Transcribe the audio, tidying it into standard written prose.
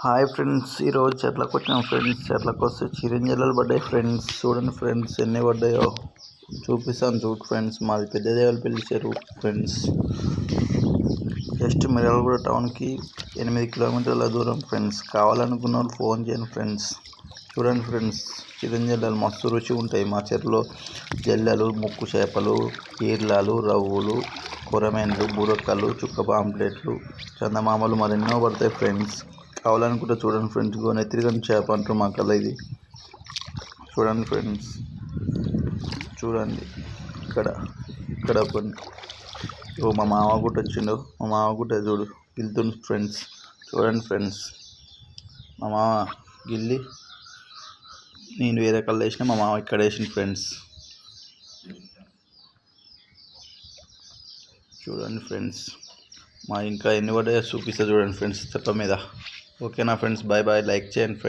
Hi friends, ఈరోజు చెట్లకు వచ్చినాం ఫ్రెండ్స్. చెట్లకు వస్తే చిరంజీవులు పడ్డాయి ఫ్రెండ్స్. చూడండి ఫ్రెండ్స్ ఎన్ని పడ్డాయో చూపిస్తాను. చూడు ఫ్రెండ్స్, మాది పెద్దదేవలపల్లి చెరువు ఫ్రెండ్స్. జస్ట్ మిర్యాలగూడ టౌన్కి 8 కిలోమీటర్ల దూరం ఫ్రెండ్స్. కావాలనుకున్న వాళ్ళు ఫోన్ చేయండి ఫ్రెండ్స్. చూడండి ఫ్రెండ్స్, చిరంజీవులు మస్తు రుచి ఉంటాయి. మా చెరువులో జల్లెలు, ముక్కు చేపలు, ఈర్లాలు, రవ్వులు, కొరమేన్లు, బురకలు, చుక్క పాంప్లెట్లు, చందమామలు మరెన్నో పడతాయి ఫ్రెండ్స్. కావాలనుకుంటే చూడండి ఫ్రెండ్స్. నెత్తిరిగని చేప అంటారు మా కల్లా ఇది. చూడండి ఫ్రెండ్స్, చూడండి ఇక్కడ కొన్ని. మా మామ గుట్ట వచ్చిండు. మా మామ గుట్ట చూడు గిల్తుంది ఫ్రెండ్స్. చూడండి ఫ్రెండ్స్, మా మామ గిల్లి నేను వేరే కళ్ళు వేసిన, మా మామ ఇక్కడ వేసింది ఫ్రెండ్స్. చూడండి ఫ్రెండ్స్, మా ఇంకా ఎన్ని పడ్డాయో చూపిస్తా చూడండి ఫ్రెండ్స్ చెత్త మీద. ఓకేనా ఫ్రెండ్స్, బాయ్ బాయ్. లైక్ చేయండి ఫ్రెండ్స్.